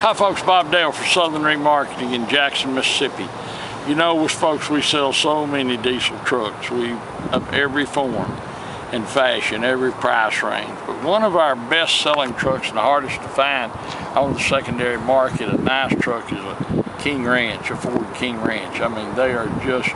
Hi folks, Bob Dale for Southern Remarketing in Jackson, Mississippi. You know, with folks, we sell so many diesel trucks. We of every form and fashion, every price range. But one of our best selling trucks and the hardest to find on the secondary market, a nice truck, is a King Ranch, a Ford King Ranch. I mean, they are just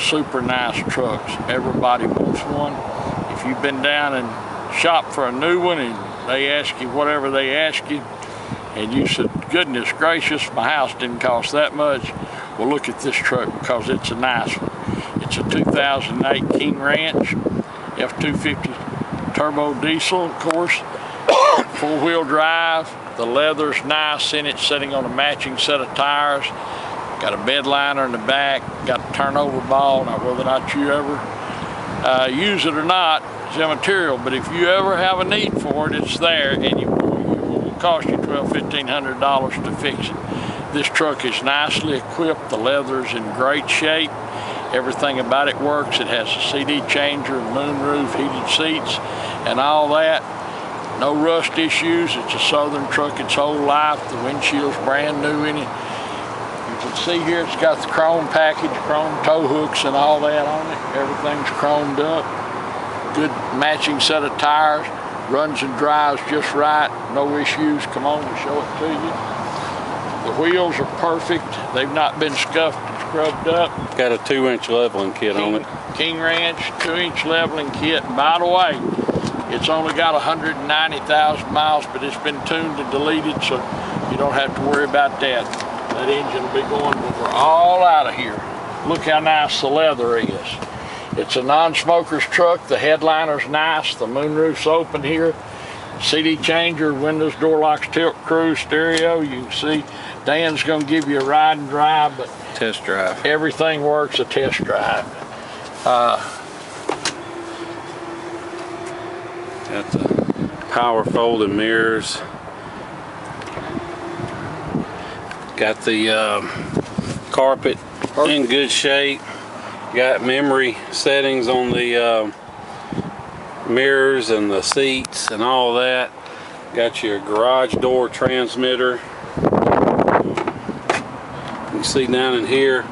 super nice trucks. Everybody wants one. If you've been down and shopped for a new one and they ask you whatever they ask you, and you said, goodness gracious, my house didn't cost that much. Well, look at this truck because it's a nice one. It's a 2008 King Ranch, F250 turbo diesel, of course, four-wheel drive. The leather's nice in it, sitting on a matching set of tires. Got a bed liner in the back, got a turnover ball. Now, whether or not you ever use it or not is immaterial, but if you ever have a need for it, it's there, and it will cost you $1,500 to fix it. This truck is nicely equipped. The leather's in great shape. Everything about it works. It has a CD changer, moonroof, heated seats, and all that. No rust issues. It's a Southern truck its whole life. The windshield's brand new in it. You can see here it's got the chrome package, chrome tow hooks and all that on it. Everything's chromed up. Good matching set of tires. Runs and drives just right, no issues. Come on, we'll show it to you. The wheels are perfect. They've not been scuffed and scrubbed up. Got a 2-inch leveling kit on it. King Ranch 2-inch leveling kit. And by the way, it's only got 190,000 miles, but it's been tuned and deleted, so you don't have to worry about that. That engine will be going when we're all out of here. Look how nice the leather is. It's a non-smoker's truck. The headliner's nice. The moonroof's open here. CD changer, windows, door locks, tilt, cruise, stereo. You can see Dan's going to give you a ride and drive, but test drive. Everything works a test drive. Got the power folding mirrors. Got the carpet in good shape. Got memory settings on the mirrors and the seats and all that. Got your garage door transmitter. You can see down in here,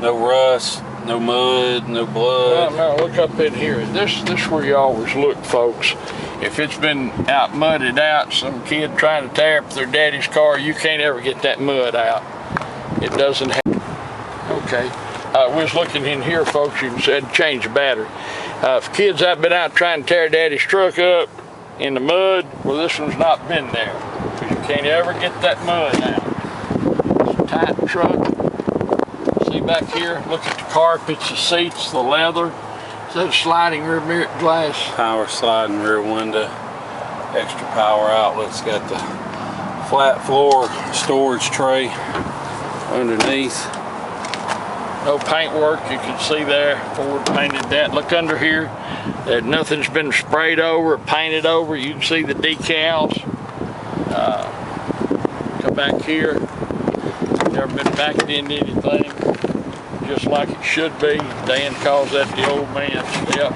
no rust, no mud, no blood. Well, now look up in here. This is where you always look, folks. If it's been out mudded out, some kid trying to tear up their daddy's car, you can't ever get that mud out. It doesn't have. Okay. We was looking in here, folks. You said change the battery. If kids have been out trying to tear daddy's truck up in the mud, well, this one's not been there because you can't ever get that mud out. It's a tight truck. See back here, look at the carpets, the seats, the leather. Is that a sliding rear mirror glass? Power sliding rear window. Extra power outlets. Got the flat floor storage tray underneath. No paint work, you can see there. Ford painted that. Look under here. Nothing's been sprayed over or painted over. You can see the decals. Come back here. Never been backed into anything. Just like it should be. Dan calls that the old man step.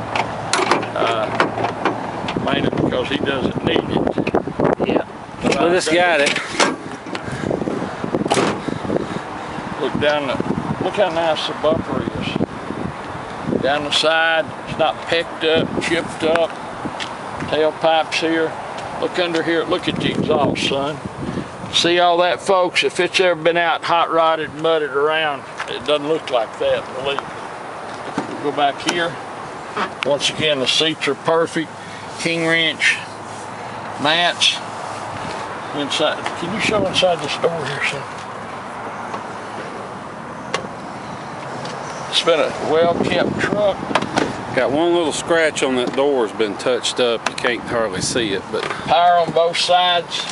Mainly because he doesn't need it. Yeah. Well, this got it. Look down the. Look how nice the bumper is. Down the side, it's not pecked up, chipped up. Tailpipes here. Look under here, look at the exhaust, son. See all that, folks? If it's ever been out hot rodded, mudded around, it doesn't look like that, believe me. We'll go back here. Once again, the seats are perfect. King Ranch mats. Inside, can you show inside this door here, son? It's been a well-kept truck. Got one little scratch on that door has been touched up. You can't hardly see it, but power on both sides.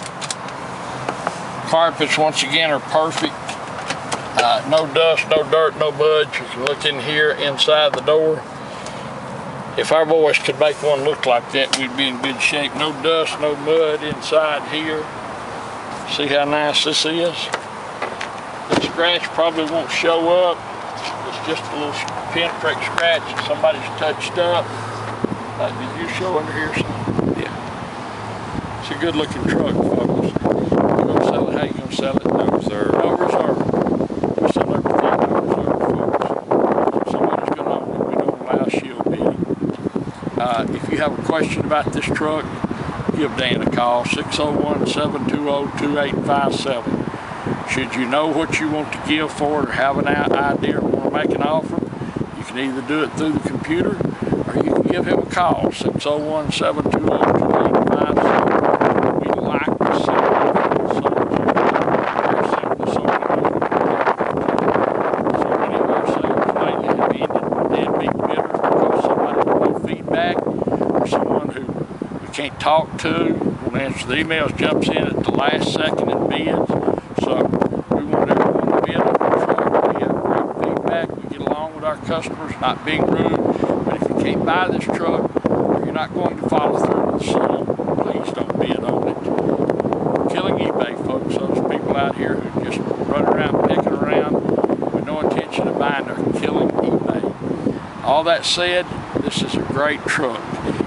Carpets once again are perfect. No dust, no dirt, no buds. You can look in here inside the door. If our boys could make one look like that, we'd be in good shape. No dust, no mud inside here. See how nice this is? The scratch probably won't show up. It's just a little pinprick scratch that somebody's touched up. Did you show under here some? Yeah. It's a good looking truck, folks. You're gonna sell it, how you gonna We sell it. No reserve. No reserve. We sell everything no reserve, folks. If somebody's going to own it, we don't allow shield bidding. If you have a question about this truck, give Dan a call, 601-720-2857. Should you know what you want to give for it or have an idea or want to make an offer, you can either do it through the computer or you can give him a call, 601-720-2857. We like to see so many of our sales lately have ended deadbeat bitter because somebody with no feedback or someone who we can't talk to, won't answer the emails, jumps in at the last second and bids. So we want everyone to bid on the truck. We have great feedback. We get along with our customers, not being rude. But if you can't buy this truck or you're not going to follow through with the sale, please don't bid on it. We're killing eBay, folks. Those people out here who just run around picking around with no intention of buying, they're killing eBay. All that said, this is a great truck.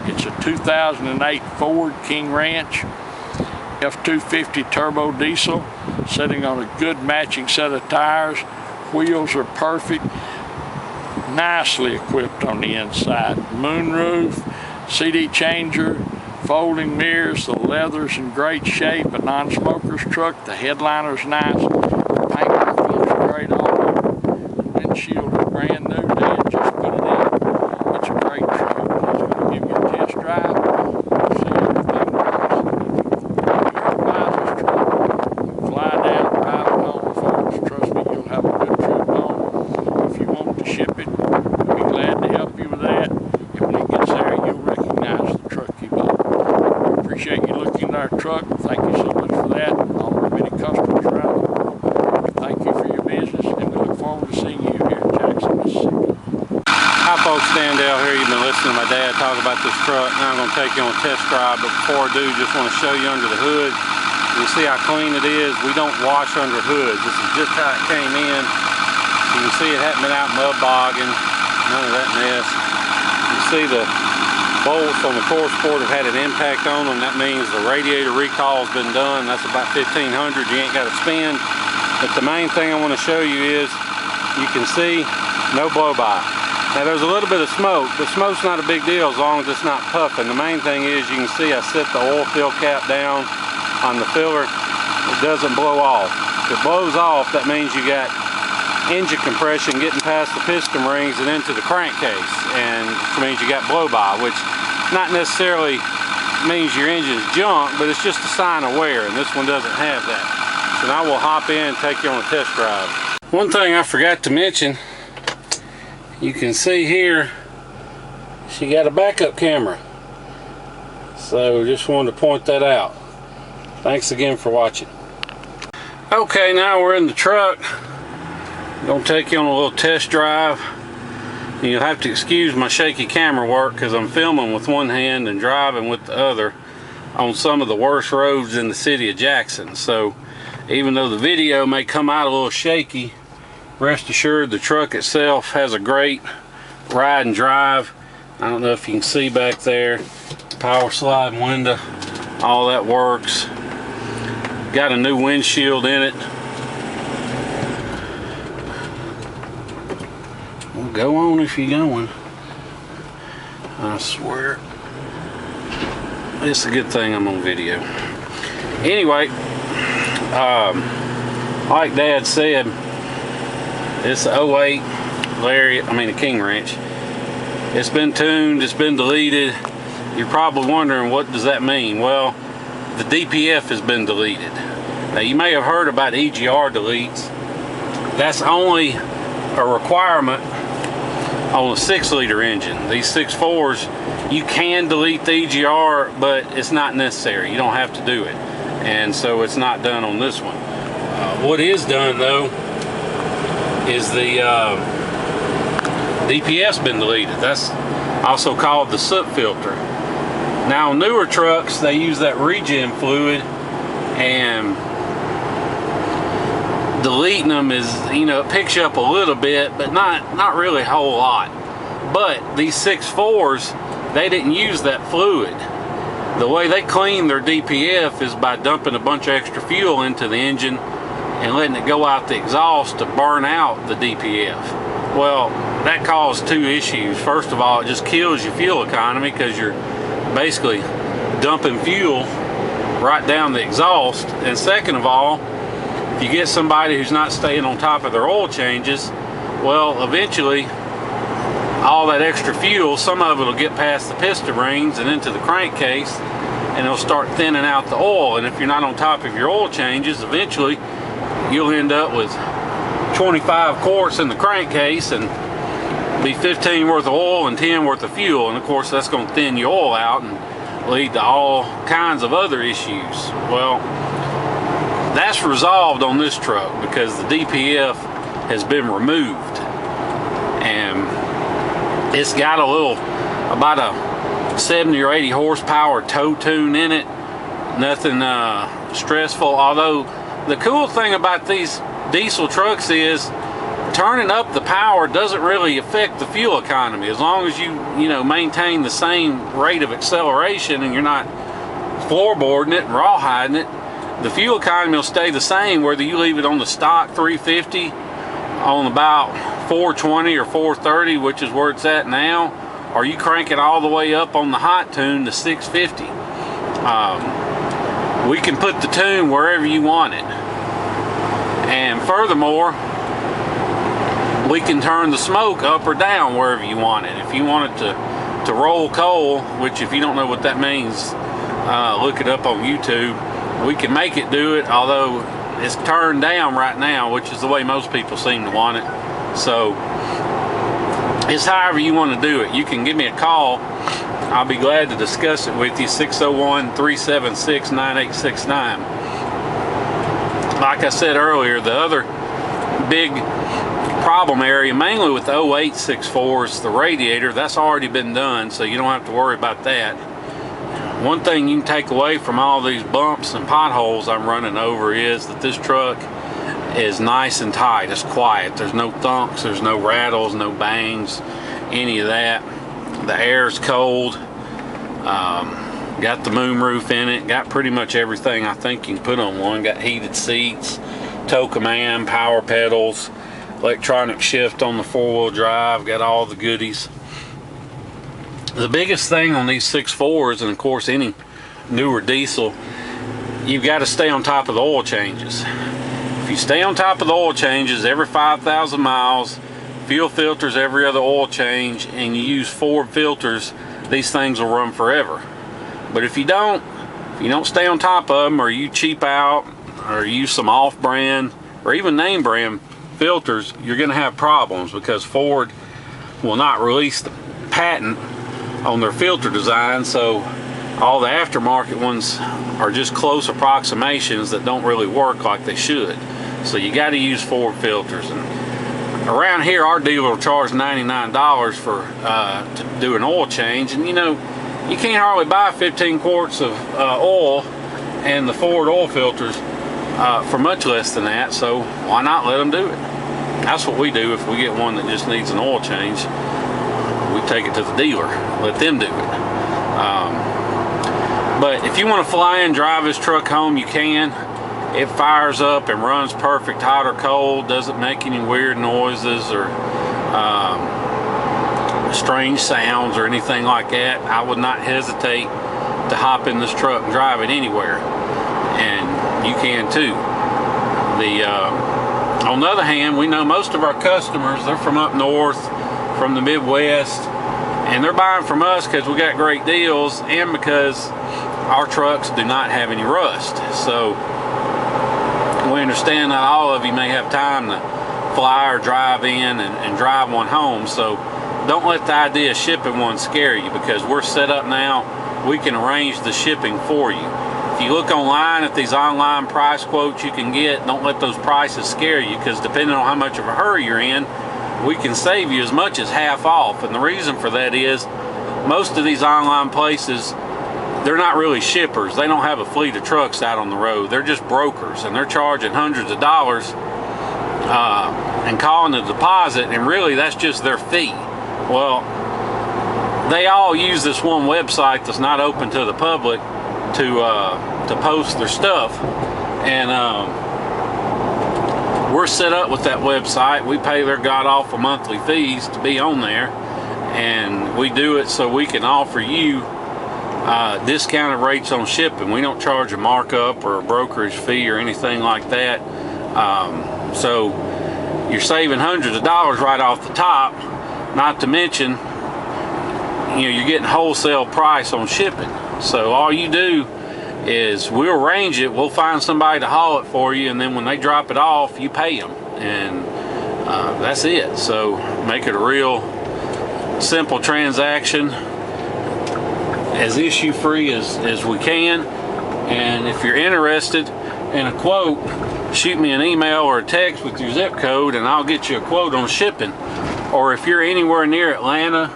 It's a 2008 Ford King Ranch F250 turbo diesel, sitting on a good matching set of tires. Wheels are perfect, nicely equipped on the inside. Moonroof, CD changer, folding mirrors, the leather's in great shape, a non-smoker's truck, the headliner's nice, the paintwork looks great all over. The windshield is brand new, Dad just put it in. It's a great truck. He's going to give you a test drive. You'll see everything nice. If you buy this truck, fly down, drive it home, folks. Trust me, you'll have a good trip home. If you want to ship it, we'll be glad to help you with that. And when it gets there, you'll recognize the truck you bought. We appreciate you looking at our truck. Thank you so much for that. All our many customers around the world. Thank you for your business, and we look forward to seeing you here in Jackson, Mississippi. Hi folks, Dan Dale here. You've been listening to my dad talk about this truck. Now I'm going to take you on a test drive, but before I do, just want to show you under the hood. You see how clean it is. We don't wash under hoods. This is just how it came in. You can see it hadn't been out mud bogging, none of that mess. You see the bolts on the core support have had an impact on them. That means the radiator recall has been done. That's about 1,500. You ain't got to spend. But the main thing I want to show you is you can see no blow by. Now there's a little bit of smoke, but smoke's not a big deal as long as it's not puffing. The main thing is you can see I set the oil fill cap down on the filler. It doesn't blow off. If it blows off, that means you got engine compression getting past the piston rings and into the crankcase, and which means you got blow by, which not necessarily means your engine's junk, but it's just a sign of wear, and this one doesn't have that. So now we'll hop in and take you on a test drive. One thing I forgot to mention, you can see here she got a backup camera, so just wanted to point that out. Thanks again for watching. Okay, now we're in the truck. Gonna take you on a little test drive. You'll have to excuse my shaky camera work because I'm filming with one hand and driving with the other on some of the worst roads in the city of Jackson. So even though the video may come out a little shaky, rest assured the truck itself has a great ride and drive. I don't know if you can see back there, power sliding window, all that works. Got a new windshield in it. Well, go on if you're going. I swear. It's a good thing I'm on video. Anyway, like Dad said, it's the 08 the King Ranch. It's been tuned, it's been deleted. You're probably wondering, what does that mean? Well, the DPF has been deleted. Now you may have heard about EGR deletes. That's only a requirement on a 6-liter engine. These 6.4s, you can delete the EGR, but it's not necessary. You don't have to do it. And so it's not done on this one. What is done though is the DPF's been deleted. That's also called the soot filter. Now on newer trucks, they use that regen fluid, and deleting them is, you know, it picks you up a little bit, but not really a whole lot. But these 6.4s, they didn't use that fluid. The way they clean their DPF is by dumping a bunch of extra fuel into the engine and letting it go out the exhaust to burn out the DPF. Well, that caused two issues. First of all, it just kills your fuel economy because you're basically dumping fuel right down the exhaust. And second of all, if you get somebody who's not staying on top of their oil changes, well, eventually all that extra fuel, some of it will get past the piston rings and into the crankcase, and it'll start thinning out the oil. And if you're not on top of your oil changes, eventually you'll end up with 25 quarts in the crankcase and be 15 worth of oil and 10 worth of fuel. And of course that's going to thin your oil out and lead to all kinds of other issues. Well, that's resolved on this truck because the DPF has been removed, and it's got a little, about a 70 or 80 horsepower tow tune in it. Nothing stressful. Although the cool thing about these diesel trucks is turning up the power doesn't really affect the fuel economy, as long as you maintain the same rate of acceleration and you're not floorboarding it and rawhiding it. The fuel economy will stay the same whether you leave it on the stock 350 on about 420 or 430, which is where it's at now, or you crank it all the way up on the hot tune to 650. We can put the tune wherever you want it. And furthermore, we can turn the smoke up or down wherever you want it. If you want it to roll coal, which if you don't know what that means, look it up on YouTube. We can make it do it, although it's turned down right now, which is the way most people seem to want it. So it's however you want to do it. You can give me a call. I'll be glad to discuss it with you. 601-376-9869. Like I said earlier, the other big problem area, mainly with the 0864, is the radiator. That's already been done, so you don't have to worry about that. One thing you can take away from all these bumps and potholes I'm running over is that this truck is nice and tight. It's quiet. There's no thunks, there's no rattles, no bangs, any of that. The air's cold. Got the moonroof in it. Got pretty much everything I think you can put on one. Got heated seats, tow command, power pedals, electronic shift on the four-wheel drive. Got all the goodies. The biggest thing on these 6.4s, and of course any newer diesel, you've got to stay on top of the oil changes. If you stay on top of the oil changes every 5,000 miles, fuel filters every other oil change, and you use Ford filters, these things will run forever. But if you don't stay on top of them, or you cheap out, or use some off-brand, or even name brand filters, you're going to have problems because Ford will not release the patent on their filter design, so all the aftermarket ones are just close approximations that don't really work like they should. So you got to use Ford filters. And around here, our dealer will charge $99 for to do an oil change, and you can't hardly buy 15 quarts of oil and the Ford oil filters for much less than that, so why not let them do it? That's what we do if we get one that just needs an oil change. We take it to the dealer, let them do it. But if you want to fly in, drive this truck home, you can. It fires up and runs perfect, hot or cold, doesn't make any weird noises or strange sounds or anything like that. I would not hesitate to hop in this truck and drive it anywhere, and you can too. On the other hand, we know most of our customers, they're from up north, from the Midwest, and they're buying from us because we got great deals and because our trucks do not have any rust. So we understand that all of you may have time to fly or drive in and drive one home, so don't let the idea of shipping one scare you, because we're set up now. We can arrange the shipping for you. If you look online at these online price quotes you can get, don't let those prices scare you, because depending on how much of a hurry you're in, we can save you as much as half off. And the reason for that is most of these online places, they're not really shippers. They don't have a fleet of trucks out on the road. They're just brokers, and they're charging hundreds of dollars and calling a deposit, and really that's just their fee. Well, they all use this one website that's not open to the public to post their stuff, and we're set up with that website. We pay their god-awful monthly fees to be on there, and we do it so we can offer you discounted rates on shipping. We don't charge a markup or a brokerage fee or anything like that. So you're saving hundreds of dollars right off the top, not to mention, you know, you're getting wholesale price on shipping. So all you do is we'll arrange it, we'll find somebody to haul it for you, and then when they drop it off, you pay them, and that's it. So make it a real simple transaction, as issue free as we can. And if you're interested in a quote, shoot me an email or a text with your zip code and I'll get you a quote on shipping. Or if you're anywhere near Atlanta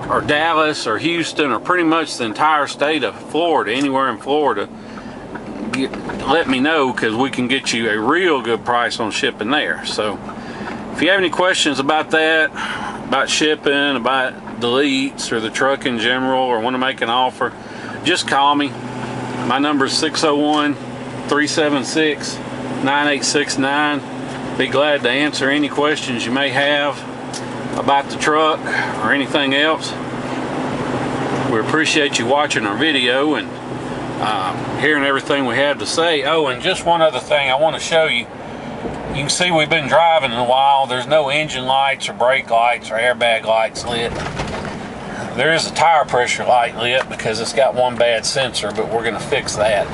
or Dallas or Houston or pretty much the entire state of Florida, anywhere in Florida, let me know, because we can get you a real good price on shipping there. So if you have any questions about that, about shipping, about deletes or the truck in general, or want to make an offer, just call me. My number is 601-376-9869. Be glad to answer any questions you may have about the truck or anything else. We appreciate you watching our video and hearing everything we have to say. Oh, and just one other thing I want to show you. You can see we've been driving a while. There's no engine lights or brake lights or airbag lights lit. There is a tire pressure light lit because it's got one bad sensor, but we're going to fix that.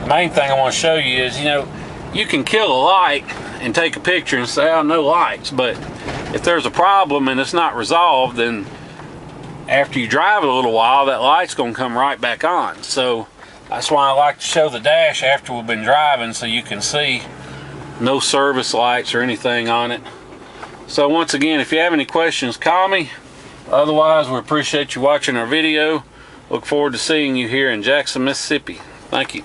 The main thing I want to show you is, you know, you can kill a light and take a picture and say, oh, no lights. But if there's a problem and it's not resolved, then after you drive it a little while, that light's going to come right back on. So that's why I like to show the dash after we've been driving, so you can see no service lights or anything on it. So once again, if you have any questions, call me. Otherwise, we appreciate you watching our video. Look forward to seeing you here in Jackson, Mississippi. Thank you.